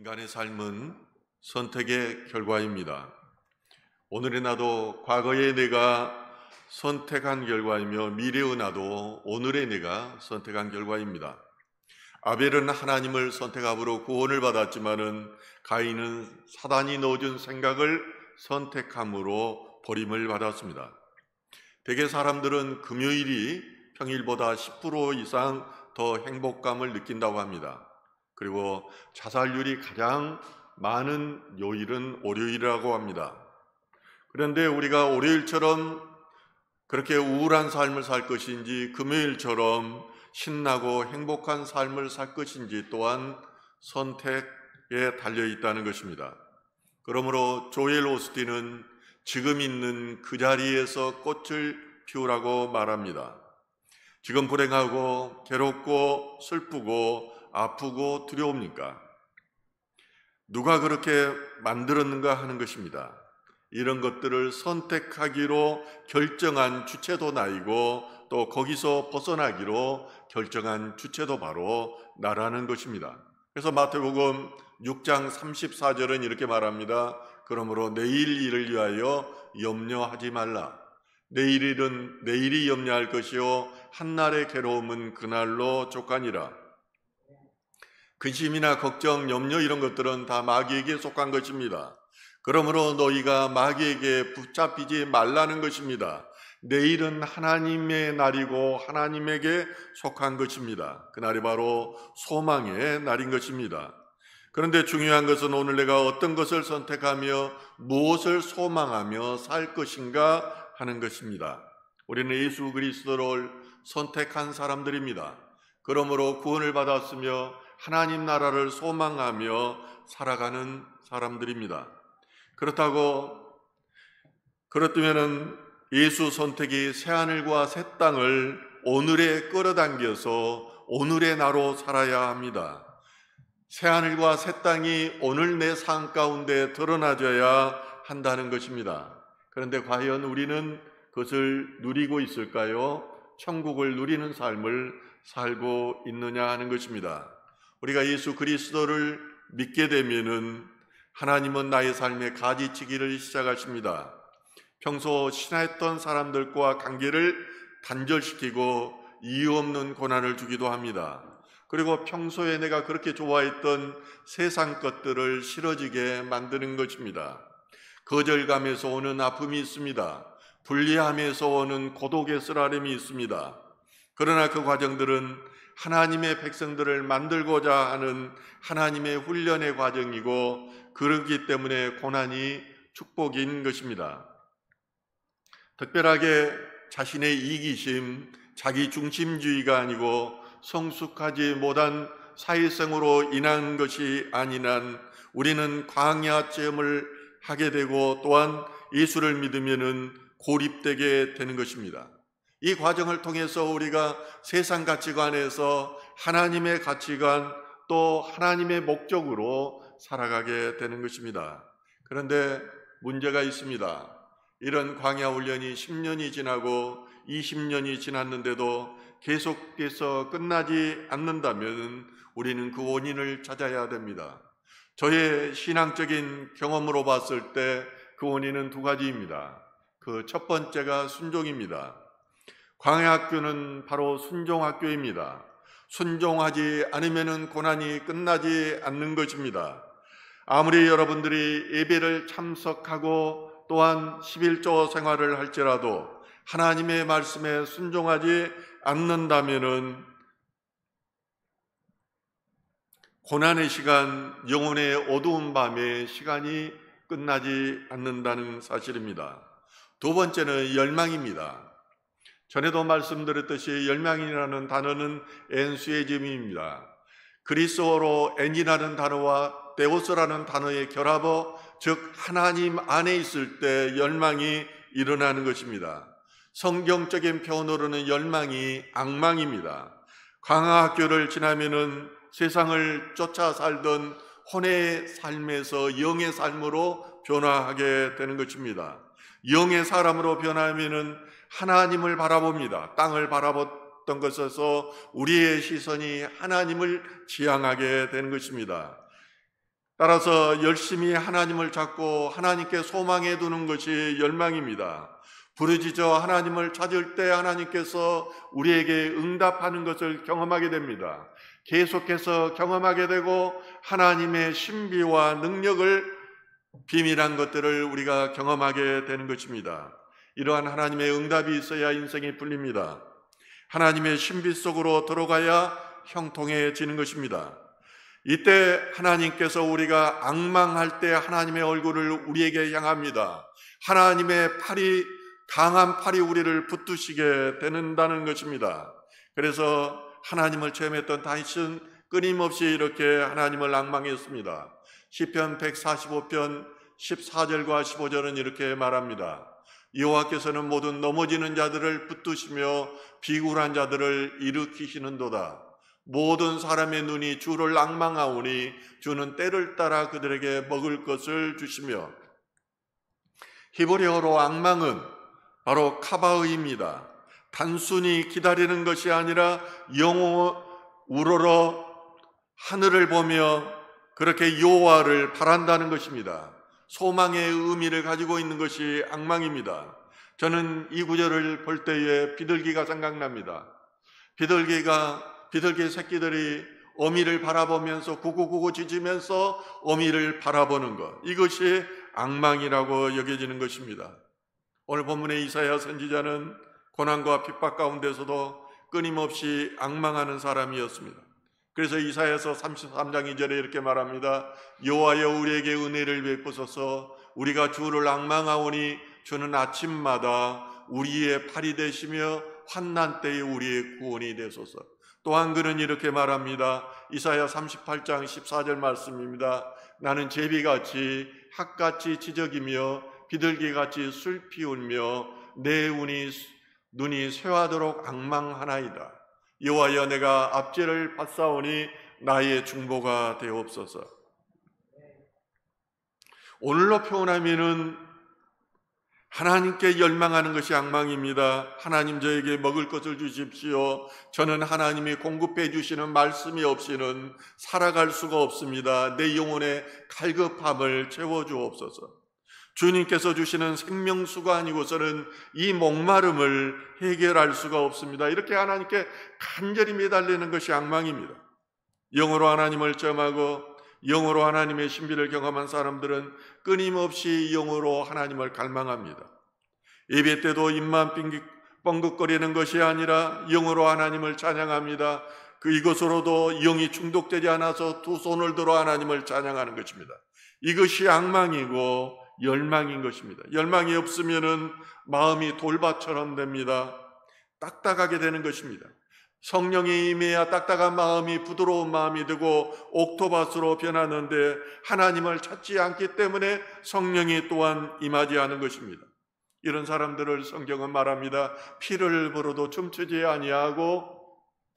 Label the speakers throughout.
Speaker 1: 인간의 삶은 선택의 결과입니다. 오늘의 나도 과거의 내가 선택한 결과이며 미래의 나도 오늘의 내가 선택한 결과입니다. 아벨은 하나님을 선택함으로 구원을 받았지만은 가인은 사단이 넣어준 생각을 선택함으로 버림을 받았습니다. 대개 사람들은 금요일이 평일보다 10% 이상 더 행복감을 느낀다고 합니다. 그리고 자살률이 가장 많은 요일은 월요일이라고 합니다. 그런데 우리가 월요일처럼 그렇게 우울한 삶을 살 것인지 금요일처럼 신나고 행복한 삶을 살 것인지 또한 선택에 달려 있다는 것입니다. 그러므로 조엘 오스틴은 지금 있는 그 자리에서 꽃을 피우라고 말합니다. 지금 불행하고 괴롭고 슬프고 아프고 두려웁니까? 누가 그렇게 만들었는가 하는 것입니다. 이런 것들을 선택하기로 결정한 주체도 나이고 또 거기서 벗어나기로 결정한 주체도 바로 나라는 것입니다. 그래서 마태복음 6장 34절은 이렇게 말합니다. 그러므로 내일 일을 위하여 염려하지 말라. 내일 일은 내일이 염려할 것이요 한날의 괴로움은 그날로 족하니라. 근심이나 걱정, 염려 이런 것들은 다 마귀에게 속한 것입니다. 그러므로 너희가 마귀에게 붙잡히지 말라는 것입니다. 내일은 하나님의 날이고 하나님에게 속한 것입니다. 그날이 바로 소망의 날인 것입니다. 그런데 중요한 것은 오늘 내가 어떤 것을 선택하며 무엇을 소망하며 살 것인가 하는 것입니다. 우리는 예수 그리스도를 선택한 사람들입니다. 그러므로 구원을 받았으며 하나님 나라를 소망하며 살아가는 사람들입니다. 그렇다면 예수 선택이 새하늘과 새 땅을 오늘에 끌어당겨서 오늘의 나로 살아야 합니다. 새하늘과 새 땅이 오늘 내 삶 가운데 드러나줘야 한다는 것입니다. 그런데 과연 우리는 그것을 누리고 있을까요? 천국을 누리는 삶을 살고 있느냐 하는 것입니다. 우리가 예수 그리스도를 믿게 되면은 하나님은 나의 삶에 가지치기를 시작하십니다. 평소 친했던 사람들과 관계를 단절시키고 이유 없는 고난을 주기도 합니다. 그리고 평소에 내가 그렇게 좋아했던 세상 것들을 싫어지게 만드는 것입니다. 거절감에서 오는 아픔이 있습니다. 불리함에서 오는 고독의 쓰라림이 있습니다. 그러나 그 과정들은 하나님의 백성들을 만들고자 하는 하나님의 훈련의 과정이고 그렇기 때문에 고난이 축복인 것입니다. 특별하게 자신의 이기심, 자기중심주의가 아니고 성숙하지 못한 사회성으로 인한 것이 아닌 한 우리는 광야 체험을 하게 되고 또한 예수를 믿으면은 고립되게 되는 것입니다. 이 과정을 통해서 우리가 세상 가치관에서 하나님의 가치관 또 하나님의 목적으로 살아가게 되는 것입니다. 그런데 문제가 있습니다. 이런 광야 훈련이 10년이 지나고 20년이 지났는데도 계속해서 끝나지 않는다면 우리는 그 원인을 찾아야 됩니다. 저의 신앙적인 경험으로 봤을 때 그 원인은 두 가지입니다. 그 첫 번째가 순종입니다. 광야학교는 바로 순종학교입니다. 순종하지 않으면 고난이 끝나지 않는 것입니다. 아무리 여러분들이 예배를 참석하고 또한 11조 생활을 할지라도 하나님의 말씀에 순종하지 않는다면 고난의 시간, 영혼의 어두운 밤의 시간이 끝나지 않는다는 사실입니다. 두 번째는 열망입니다. 전에도 말씀드렸듯이 열망이라는 단어는 엔수에즘입니다. 그리스어로 엔이라는 단어와 데오스라는 단어의 결합어, 즉 하나님 안에 있을 때 열망이 일어나는 것입니다. 성경적인 표현으로는 열망이 악망입니다. 광야학교를 지나면은 세상을 쫓아 살던 혼의 삶에서 영의 삶으로 변화하게 되는 것입니다. 영의 사람으로 변하면은 하나님을 바라봅니다. 땅을 바라봤던 것에서 우리의 시선이 하나님을 지향하게 되는 것입니다. 따라서 열심히 하나님을 찾고 하나님께 소망해 두는 것이 열망입니다. 부르짖어 하나님을 찾을 때 하나님께서 우리에게 응답하는 것을 경험하게 됩니다. 계속해서 경험하게 되고 하나님의 신비와 능력을, 비밀한 것들을 우리가 경험하게 되는 것입니다. 이러한 하나님의 응답이 있어야 인생이 풀립니다. 하나님의 신비 속으로 들어가야 형통해지는 것입니다. 이때 하나님께서 우리가 앙망할 때 하나님의 얼굴을 우리에게 향합니다. 하나님의 팔이, 강한 팔이 우리를 붙드시게 되는다는 것입니다. 그래서 하나님을 체험했던 다윗은 끊임없이 이렇게 하나님을 앙망했습니다. 시편 145편 14절과 15절은 이렇게 말합니다. 여호와께서는 모든 넘어지는 자들을 붙드시며 비굴한 자들을 일으키시는도다. 모든 사람의 눈이 주를 앙망하오니 주는 때를 따라 그들에게 먹을 것을 주시며. 히브리어로 앙망은 바로 카바의입니다. 단순히 기다리는 것이 아니라 영혼 우러러 하늘을 보며 그렇게 여호와를 바란다는 것입니다. 소망의 의미를 가지고 있는 것이 앙망입니다. 저는 이 구절을 볼 때에 비둘기가 생각납니다. 비둘기 새끼들이 어미를 바라보면서 구구구구 짖으면서 어미를 바라보는 것, 이것이 앙망이라고 여겨지는 것입니다. 오늘 본문의 이사야 선지자는 고난과 핍박 가운데서도 끊임없이 앙망하는 사람이었습니다. 그래서 이사야서 33장 2절에 이렇게 말합니다. 여호와여 우리에게 은혜를 베푸소서. 우리가 주를 앙망하오니 주는 아침마다 우리의 팔이 되시며 환난 때에 우리의 구원이 되소서. 또한 그는 이렇게 말합니다. 이사야 38장 14절 말씀입니다. 나는 제비같이 학같이 지적이며 비둘기같이 슬피 울며 내 눈이 쇠하도록 앙망하나이다. 여호와여 내가 압제를 받사오니 나의 중보가 되옵소서. 오늘로 표현하면은 하나님께 열망하는 것이 앙망입니다. 하나님 저에게 먹을 것을 주십시오. 저는 하나님이 공급해 주시는 말씀이 없이는 살아갈 수가 없습니다. 내 영혼의 갈급함을 채워주옵소서. 주님께서 주시는 생명수가 아니고서는 이 목마름을 해결할 수가 없습니다. 이렇게 하나님께 간절히 매달리는 것이 앙망입니다. 영으로 하나님을 점하고 영으로 하나님의 신비를 경험한 사람들은 끊임없이 영으로 하나님을 갈망합니다. 예배 때도 입만 뻥긋거리는 것이 아니라 영으로 하나님을 찬양합니다. 이것으로도 영이 중독되지 않아서 두 손을 들어 하나님을 찬양하는 것입니다. 이것이 앙망이고 열망인 것입니다. 열망이 없으면은 마음이 돌밭처럼 됩니다. 딱딱하게 되는 것입니다. 성령이 임해야 딱딱한 마음이 부드러운 마음이 되고 옥토밭으로 변하는데 하나님을 찾지 않기 때문에 성령이 또한 임하지 않은 것입니다. 이런 사람들을 성경은 말합니다. 피를 불어도 춤추지 아니하고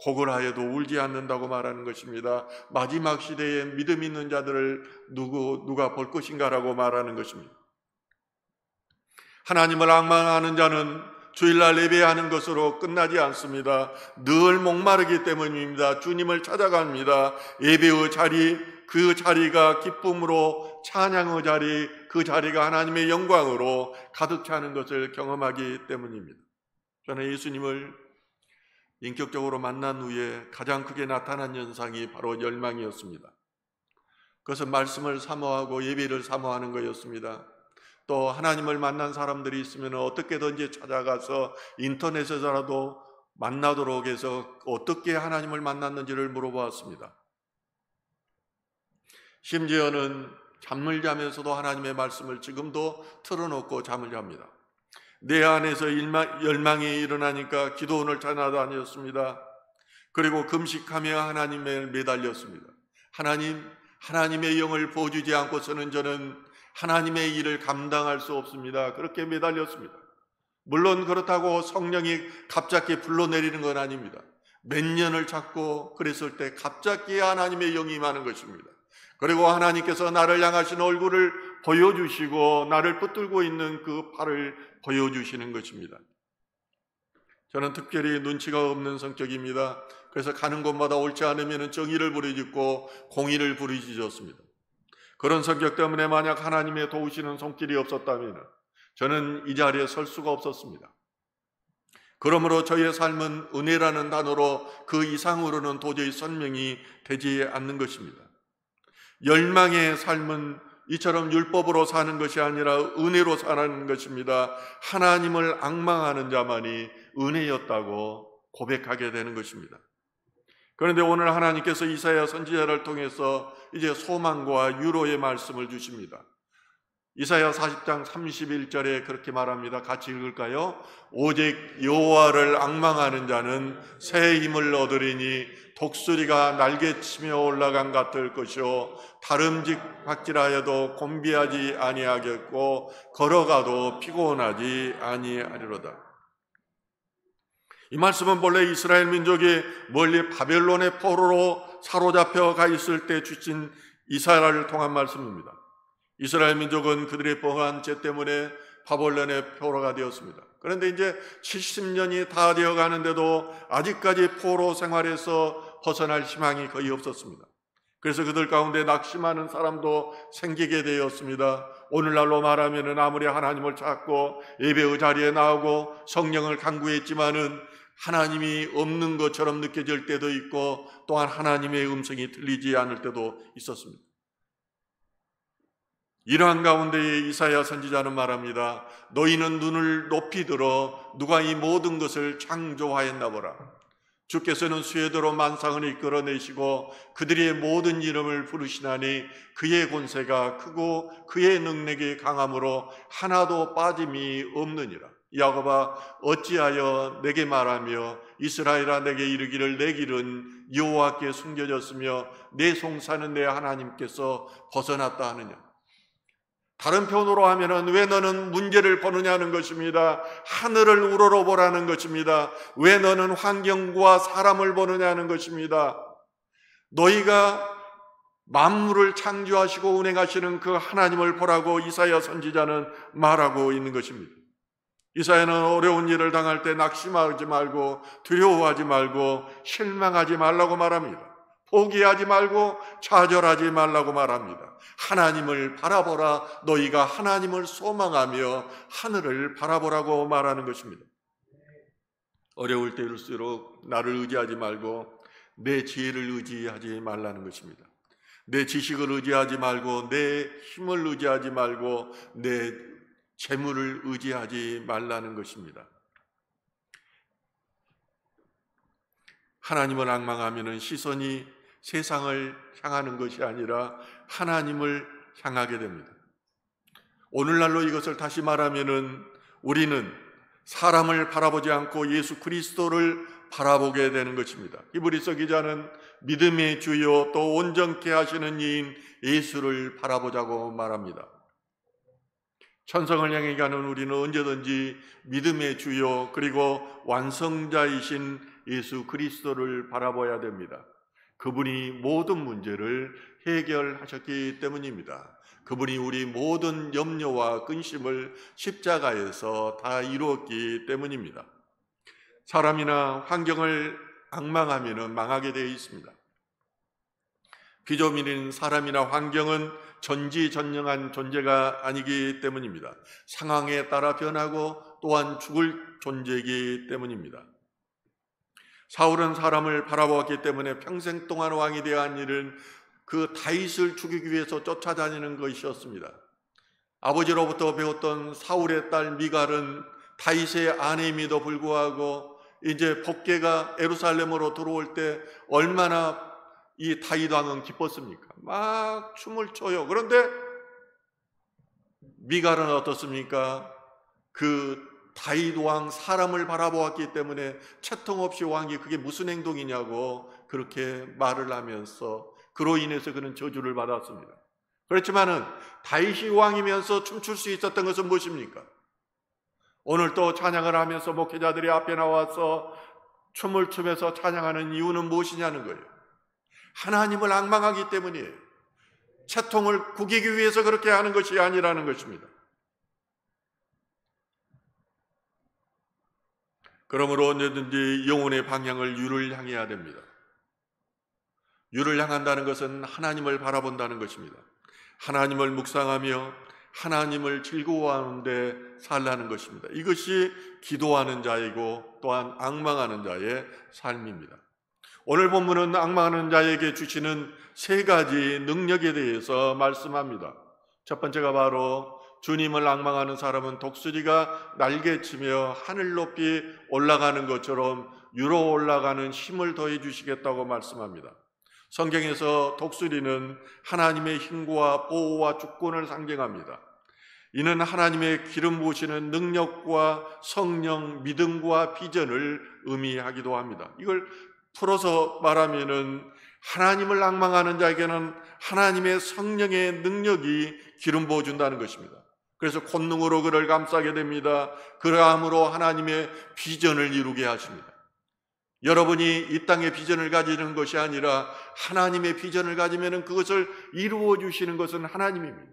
Speaker 1: 곡을 하여도 울지 않는다고 말하는 것입니다. 마지막 시대에 믿음 있는 자들을 누가 볼 것인가라고 말하는 것입니다. 하나님을 앙망하는 자는 주일날 예배하는 것으로 끝나지 않습니다. 늘 목마르기 때문입니다. 주님을 찾아갑니다. 예배의 자리, 그 자리가 기쁨으로, 찬양의 자리, 그 자리가 하나님의 영광으로 가득 차는 것을 경험하기 때문입니다. 저는 예수님을 인격적으로 만난 후에 가장 크게 나타난 현상이 바로 열망이었습니다. 그것은 말씀을 사모하고 예배를 사모하는 것이었습니다. 또 하나님을 만난 사람들이 있으면 어떻게든지 찾아가서 인터넷에서라도 만나도록 해서 어떻게 하나님을 만났는지를 물어보았습니다. 심지어는 잠을 자면서도 하나님의 말씀을 지금도 틀어놓고 잠을 잡니다. 내 안에서 열망이 일어나니까 기도원을 찾아다녔습니다. 그리고 금식하며 하나님에 매달렸습니다. 하나님의 영을 부어주지 않고서는 저는 하나님의 일을 감당할 수 없습니다. 그렇게 매달렸습니다. 물론 그렇다고 성령이 갑자기 불러내리는 건 아닙니다. 몇 년을 찾고 그랬을 때 갑자기 하나님의 영이 임하는 것입니다. 그리고 하나님께서 나를 향하신 얼굴을 보여주시고 나를 붙들고 있는 그 팔을 보여주시는 것입니다. 저는 특별히 눈치가 없는 성격입니다. 그래서 가는 곳마다 옳지 않으면 정의를 부르짖고 공의를 부르짖었습니다. 그런 성격 때문에 만약 하나님의 도우시는 손길이 없었다면 저는 이 자리에 설 수가 없었습니다. 그러므로 저의 삶은 은혜라는 단어로 그 이상으로는 도저히 설명이 되지 않는 것입니다. 열망의 삶은 이처럼 율법으로 사는 것이 아니라 은혜로 사는 것입니다. 하나님을 앙망하는 자만이 은혜였다고 고백하게 되는 것입니다. 그런데 오늘 하나님께서 이사야 선지자를 통해서 이제 소망과 유로의 말씀을 주십니다. 이사야 40장 31절에 그렇게 말합니다. 같이 읽을까요? 오직 여호와를 앙망하는 자는 새 힘을 얻으리니 독수리가 날개치며 올라간 같을 것이요 다름직박질하여도 곤비하지 아니하겠고 걸어가도 피곤하지 아니하리로다. 이 말씀은 본래 이스라엘 민족이 멀리 바벨론의 포로로 사로잡혀 가 있을 때 주신 이사야를 통한 말씀입니다. 이스라엘 민족은 그들의 범한 죄 때문에 바벨론의 포로가 되었습니다. 그런데 이제 70년이 다 되어 가는데도 아직까지 포로 생활에서 벗어날 희망이 거의 없었습니다. 그래서 그들 가운데 낙심하는 사람도 생기게 되었습니다. 오늘날로 말하면 아무리 하나님을 찾고 예배의 자리에 나오고 성령을 간구했지만은 하나님이 없는 것처럼 느껴질 때도 있고 또한 하나님의 음성이 들리지 않을 때도 있었습니다. 이러한 가운데에 이사야 선지자는 말합니다. 너희는 눈을 높이 들어 누가 이 모든 것을 창조하였나 보라. 주께서는 수혜대로 만상을 이끌어내시고 그들의 모든 이름을 부르시나니 그의 권세가 크고 그의 능력이 강함으로 하나도 빠짐이 없느니라. 야곱아 어찌하여 내게 말하며 이스라엘아 내게 이르기를 내 길은 여호와께 숨겨졌으며 내 송사는 내 하나님께서 벗어났다 하느냐. 다른 표현으로 하면은 왜 너는 문제를 보느냐는 것입니다. 하늘을 우러러보라는 것입니다. 왜 너는 환경과 사람을 보느냐는 것입니다. 너희가 만물을 창조하시고 운행하시는 그 하나님을 보라고 이사야 선지자는 말하고 있는 것입니다. 이사야는 어려운 일을 당할 때 낙심하지 말고 두려워하지 말고 실망하지 말라고 말합니다. 포기하지 말고 좌절하지 말라고 말합니다. 하나님을 바라보라. 너희가 하나님을 소망하며 하늘을 바라보라고 말하는 것입니다. 어려울 때일수록 나를 의지하지 말고 내 지혜를 의지하지 말라는 것입니다. 내 지식을 의지하지 말고 내 힘을 의지하지 말고 내 재물을 의지하지 말라는 것입니다. 하나님을 앙망하면 시선이 세상을 향하는 것이 아니라 하나님을 향하게 됩니다. 오늘날로 이것을 다시 말하면은 우리는 사람을 바라보지 않고 예수 그리스도를 바라보게 되는 것입니다. 히브리서 기자는 믿음의 주요 또 온전케 하시는 이인 예수를 바라보자고 말합니다. 천성을 향해 가는 우리는 언제든지 믿음의 주요 그리고 완성자이신 예수 그리스도를 바라봐야 됩니다. 그분이 모든 문제를 해결하셨기 때문입니다. 그분이 우리 모든 염려와 근심을 십자가에서 다 이루었기 때문입니다. 사람이나 환경을 앙망하면 망하게 되어 있습니다. 피조물인 사람이나 환경은 전지전능한 존재가 아니기 때문입니다. 상황에 따라 변하고 또한 죽을 존재이기 때문입니다. 사울은 사람을 바라보았기 때문에 평생 동안 왕이 되어야 한 일은 그 다윗을 죽이기 위해서 쫓아다니는 것이었습니다. 아버지로부터 배웠던 사울의 딸 미갈은 다윗의 아내임에도 불구하고 이제 복계가 예루살렘으로 들어올 때 얼마나 이 다윗 왕은 기뻤습니까? 막 춤을 춰요. 그런데 미갈은 어떻습니까? 그 다윗 왕 사람을 바라보았기 때문에 채통 없이 왕이 그게 무슨 행동이냐고 그렇게 말을 하면서 그로 인해서 그는 저주를 받았습니다. 그렇지만은 다윗이 왕이면서 춤출 수 있었던 것은 무엇입니까? 오늘 또 찬양을 하면서 목회자들이 앞에 나와서 춤을 추면서 찬양하는 이유는 무엇이냐는 거예요. 하나님을 앙망하기 때문이에요. 채통을 구기기 위해서 그렇게 하는 것이 아니라는 것입니다. 그러므로 언제든지 영혼의 방향을 유를 향해야 됩니다. 유를 향한다는 것은 하나님을 바라본다는 것입니다. 하나님을 묵상하며 하나님을 즐거워하는 데 살라는 것입니다. 이것이 기도하는 자이고 또한 앙망하는 자의 삶입니다. 오늘 본문은 앙망하는 자에게 주시는 세 가지 능력에 대해서 말씀합니다. 첫 번째가 바로 주님을 앙망하는 사람은 독수리가 날개치며 하늘 높이 올라가는 것처럼 위로 올라가는 힘을 더해 주시겠다고 말씀합니다. 성경에서 독수리는 하나님의 힘과 보호와 주권을 상징합니다. 이는 하나님의 기름 부으시는 능력과 성령, 믿음과 비전을 의미하기도 합니다. 이걸 풀어서 말하면은 하나님을 앙망하는 자에게는 하나님의 성령의 능력이 기름 부어준다는 것입니다. 그래서 권능으로 그를 감싸게 됩니다. 그러함으로 하나님의 비전을 이루게 하십니다. 여러분이 이 땅의 비전을 가지는 것이 아니라 하나님의 비전을 가지면 그것을 이루어 주시는 것은 하나님입니다.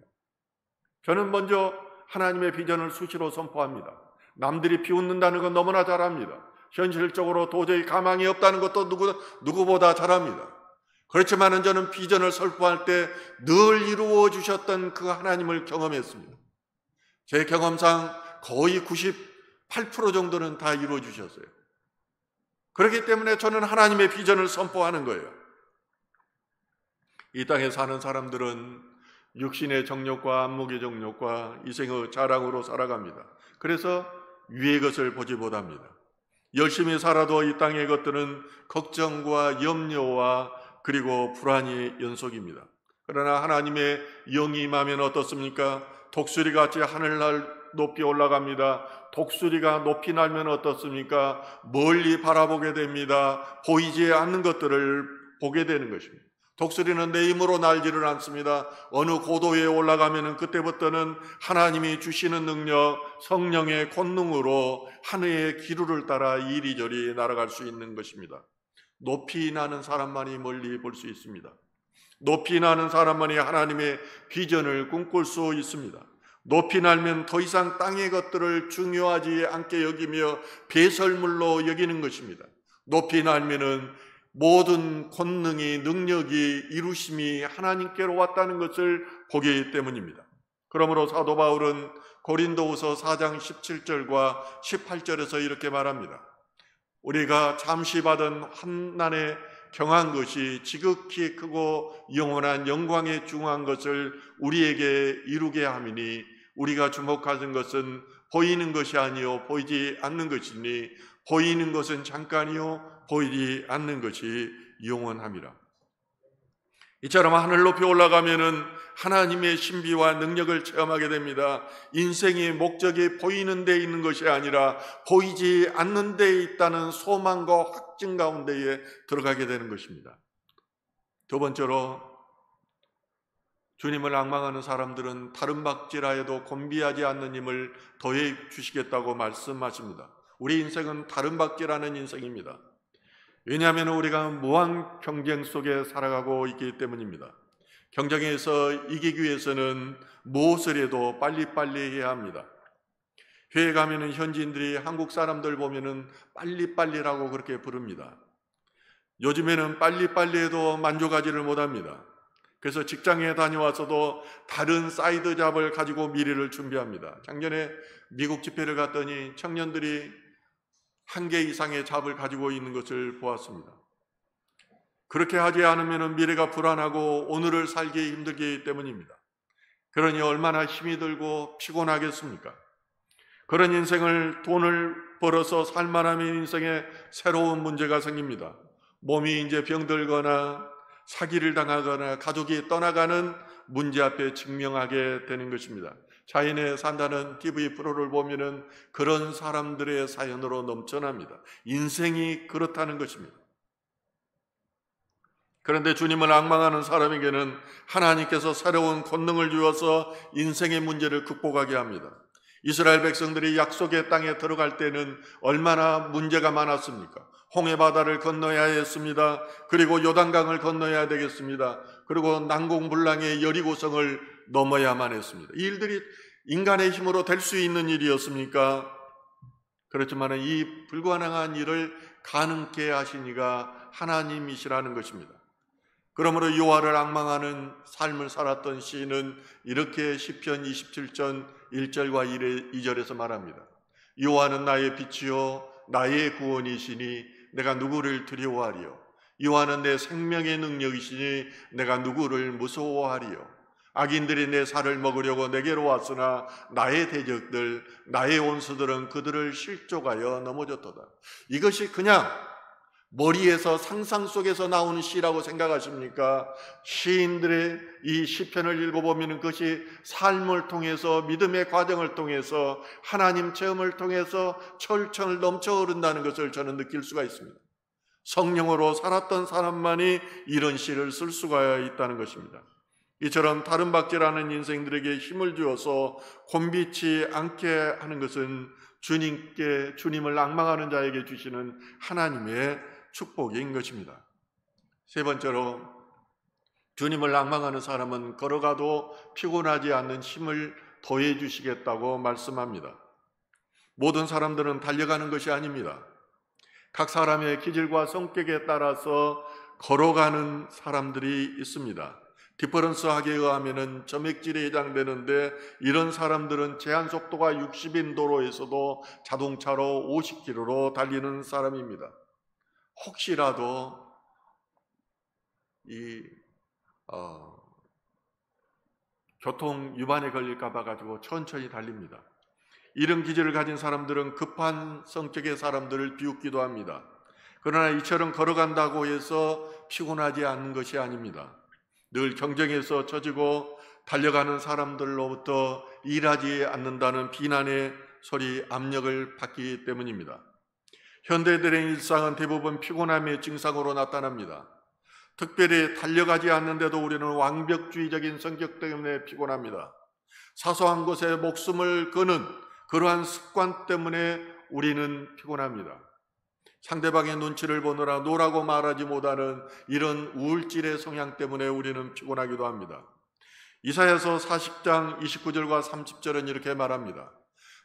Speaker 1: 저는 먼저 하나님의 비전을 수시로 선포합니다. 남들이 비웃는다는 건 너무나 잘 압니다. 현실적으로 도저히 가망이 없다는 것도 누구보다 잘 압니다. 그렇지만 저는 비전을 선포할 때 늘 이루어 주셨던 그 하나님을 경험했습니다. 제 경험상 거의 98% 정도는 다 이루어 주셨어요. 그렇기 때문에 저는 하나님의 비전을 선포하는 거예요. 이 땅에 사는 사람들은 육신의 정욕과 안목의 정욕과 이생의 자랑으로 살아갑니다. 그래서 위의 것을 보지 못합니다. 열심히 살아도 이 땅의 것들은 걱정과 염려와 그리고 불안이 연속입니다. 그러나 하나님의 영이 임하면 어떻습니까? 독수리같이 하늘날 높이 올라갑니다. 독수리가 높이 날면 어떻습니까? 멀리 바라보게 됩니다. 보이지 않는 것들을 보게 되는 것입니다. 독수리는 내 힘으로 날지를 않습니다. 어느 고도에 올라가면 그때부터는 하나님이 주시는 능력, 성령의 권능으로 하늘의 기류를 따라 이리저리 날아갈 수 있는 것입니다. 높이 나는 사람만이 멀리 볼 수 있습니다. 높이 나는 사람만이 하나님의 비전을 꿈꿀 수 있습니다. 높이 날면 더 이상 땅의 것들을 중요하지 않게 여기며 배설물로 여기는 것입니다. 높이 날면은 모든 권능이, 능력이, 이루심이 하나님께로 왔다는 것을 보기 때문입니다. 그러므로 사도 바울은 고린도후서 4장 17절과 18절에서 이렇게 말합니다. 우리가 잠시 받은 환난에 경한 것이 지극히 크고 영원한 영광에 중한 것을 우리에게 이루게 함이니 우리가 주목하는 것은 보이는 것이 아니요 보이지 않는 것이니 보이는 것은 잠깐이요 보이지 않는 것이 영원함이라. 이처럼 하늘 높이 올라가면은 하나님의 신비와 능력을 체험하게 됩니다. 인생의 목적이 보이는 데 있는 것이 아니라 보이지 않는 데 있다는 소망과 확증 가운데에 들어가게 되는 것입니다. 두 번째로 주님을 앙망하는 사람들은 다른 박질하여도 곤비하지 않는 힘을 더해 주시겠다고 말씀하십니다. 우리 인생은 다른 박질하는 인생입니다. 왜냐하면 우리가 무한 경쟁 속에 살아가고 있기 때문입니다. 경쟁에서 이기기 위해서는 무엇을 해도 빨리빨리 해야 합니다. 회에 가면은 현지인들이 한국 사람들 보면은 빨리빨리라고 그렇게 부릅니다. 요즘에는 빨리빨리 해도 만족하지를 못합니다. 그래서 직장에 다녀와서도 다른 사이드 잡을 가지고 미래를 준비합니다. 작년에 미국 집회를 갔더니 청년들이 1개 이상의 잡을 가지고 있는 것을 보았습니다. 그렇게 하지 않으면 미래가 불안하고 오늘을 살기 힘들기 때문입니다. 그러니 얼마나 힘이 들고 피곤하겠습니까? 그런 인생을 돈을 벌어서 살만하면 인생에 새로운 문제가 생깁니다. 몸이 이제 병들거나 사기를 당하거나 가족이 떠나가는 문제 앞에 직면하게 되는 것입니다. 자연에 산다는 TV 프로를 보면은 그런 사람들의 사연으로 넘쳐납니다. 인생이 그렇다는 것입니다. 그런데 주님을 앙망하는 사람에게는 하나님께서 새로운 권능을 주어서 인생의 문제를 극복하게 합니다. 이스라엘 백성들이 약속의 땅에 들어갈 때는 얼마나 문제가 많았습니까? 홍해바다를 건너야 했습니다. 그리고 요단강을 건너야 되겠습니다. 그리고 난공불락의 여리고성을 넘어야만 했습니다. 이 일들이 인간의 힘으로 될 수 있는 일이었습니까? 그렇지만 이 불가능한 일을 가능케 하신 이가 하나님이시라는 것입니다. 그러므로 여호와를 앙망하는 삶을 살았던 시인은 이렇게 시편 27편 1절과 2절에서 말합니다. 여호와는 나의 빛이요 나의 구원이시니 내가 누구를 두려워하리요. 여호와는 내 생명의 능력이시니 내가 누구를 무서워하리요. 악인들이 내 살을 먹으려고 내게로 왔으나 나의 대적들 나의 원수들은 그들을 실족하여 넘어졌도다. 이것이 그냥 머리에서 상상 속에서 나오는 시라고 생각하십니까? 시인들의 이 시편을 읽어보면 그것이 삶을 통해서 믿음의 과정을 통해서 하나님 체험을 통해서 철철 넘쳐 흐른다는 것을 저는 느낄 수가 있습니다. 성령으로 살았던 사람만이 이런 시를 쓸 수가 있다는 것입니다. 이처럼 다른 박질하는 인생들에게 힘을 주어서 곤비치 않게 하는 것은 주님을 앙망하는 자에게 주시는 하나님의 축복인 것입니다. 세 번째로, 주님을 앙망하는 사람은 걸어가도 피곤하지 않는 힘을 더해 주시겠다고 말씀합니다. 모든 사람들은 달려가는 것이 아닙니다. 각 사람의 기질과 성격에 따라서 걸어가는 사람들이 있습니다. 디퍼런스학에 의하면 점액질에 해당되는데, 이런 사람들은 제한 속도가 60인 도로에서도 자동차로 50km로 달리는 사람입니다. 혹시라도 교통 위반에 걸릴까 봐 가지고 천천히 달립니다. 이런 기질을 가진 사람들은 급한 성격의 사람들을 비웃기도 합니다. 그러나 이처럼 걸어간다고 해서 피곤하지 않는 것이 아닙니다. 늘 경쟁에서 처지고 달려가는 사람들로부터 일하지 않는다는 비난의 소리, 압력을 받기 때문입니다. 현대인들의 일상은 대부분 피곤함의 증상으로 나타납니다. 특별히 달려가지 않는데도 우리는 완벽주의적인 성격 때문에 피곤합니다. 사소한 것에 목숨을 거는 그러한 습관 때문에 우리는 피곤합니다. 상대방의 눈치를 보느라 노라고 말하지 못하는 이런 우울질의 성향 때문에 우리는 피곤하기도 합니다. 이사야서 40장 29절과 30절은 이렇게 말합니다.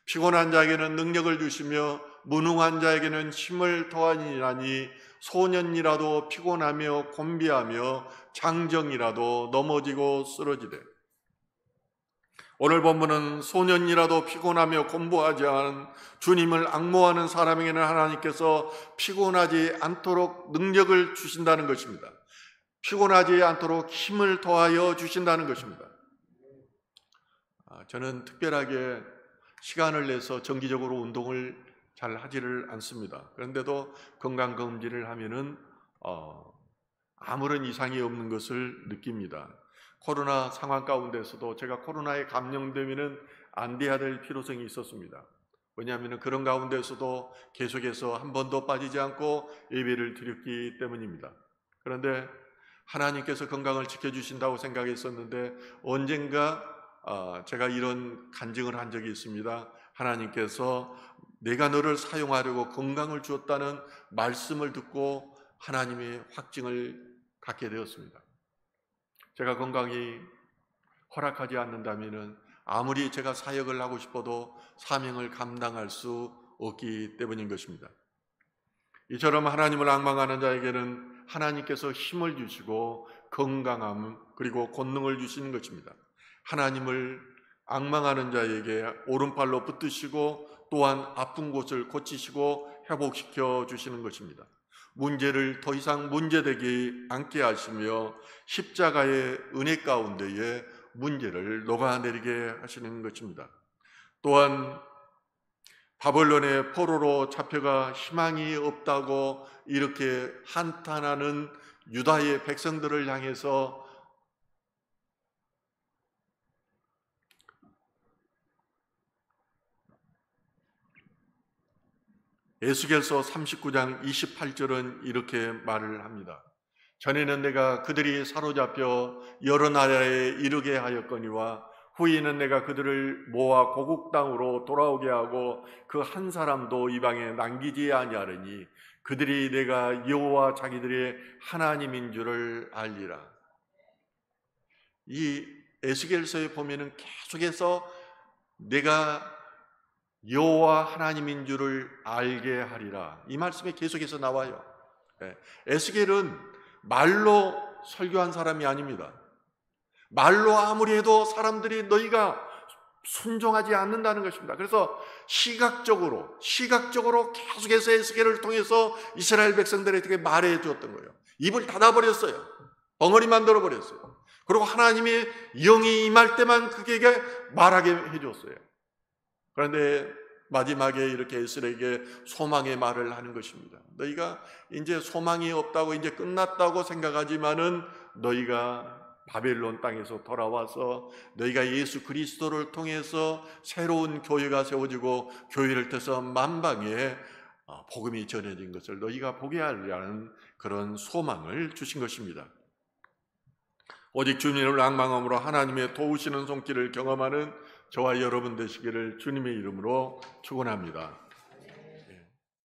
Speaker 1: 피곤한 자에게는 능력을 주시며 무능한 자에게는 힘을 더하니라니, 소년이라도 피곤하며 곤비하며 장정이라도 넘어지고 쓰러지되. 오늘 본문은 소년이라도 피곤하며 곤부하지 않은 주님을 앙모하는 사람에게는 하나님께서 피곤하지 않도록 능력을 주신다는 것입니다. 피곤하지 않도록 힘을 더하여 주신다는 것입니다. 저는 특별하게 시간을 내서 정기적으로 운동을 잘 하지를 않습니다. 그런데도 건강검진을 하면은 아무런 이상이 없는 것을 느낍니다. 코로나 상황 가운데서도 제가 코로나에 감염되면은 안 돼야 될 필요성이 있었습니다. 왜냐하면 그런 가운데서도 계속해서 한 번도 빠지지 않고 예배를 드렸기 때문입니다. 그런데 하나님께서 건강을 지켜주신다고 생각했었는데, 언젠가 제가 이런 간증을 한 적이 있습니다. 하나님께서 내가 너를 사용하려고 건강을 주었다는 말씀을 듣고 하나님의 확증을 갖게 되었습니다. 제가 건강이 허락하지 않는다면 아무리 제가 사역을 하고 싶어도 사명을 감당할 수 없기 때문인 것입니다. 이처럼 하나님을 앙망하는 자에게는 하나님께서 힘을 주시고 건강함 그리고 권능을 주시는 것입니다. 하나님을 앙망하는 자에게 오른팔로 붙드시고 또한 아픈 곳을 고치시고 회복시켜 주시는 것입니다. 문제를 더 이상 문제되지 않게 하시며 십자가의 은혜 가운데에 문제를 녹아내리게 하시는 것입니다. 또한 바벨론의 포로로 잡혀가 희망이 없다고 이렇게 한탄하는 유다의 백성들을 향해서 에스겔서 39장 28절은 이렇게 말을 합니다. 전에는 내가 그들이 사로잡혀 여러 나라에 이르게 하였거니와 후에는 내가 그들을 모아 고국 땅으로 돌아오게 하고 그 한 사람도 이방에 남기지 아니하리니 그들이 내가 여호와 자기들의 하나님인 줄을 알리라. 이 에스겔서에 보면은 계속해서 내가 여호와 하나님인 줄을 알게 하리라, 이 말씀이 계속해서 나와요. 에스겔은 말로 설교한 사람이 아닙니다. 말로 아무리 해도 사람들이 너희가 순종하지 않는다는 것입니다. 그래서 시각적으로 계속해서 에스겔을 통해서 이스라엘 백성들에게 말해 주었던 거예요. 입을 닫아버렸어요. 벙어리 만들어 버렸어요. 그리고 하나님의 영이 임할 때만 그에게 말하게 해줬어요. 그런데 마지막에 이렇게 에스겔에게 소망의 말을 하는 것입니다. 너희가 이제 소망이 없다고, 이제 끝났다고 생각하지만은 너희가 바벨론 땅에서 돌아와서 너희가 예수 그리스도를 통해서 새로운 교회가 세워지고 교회를 통해서 만방에 복음이 전해진 것을 너희가 보게 하려는 그런 소망을 주신 것입니다. 오직 주님을 앙망함으로 하나님의 도우시는 손길을 경험하는 저와 여러분 되시기를 주님의 이름으로 축원합니다.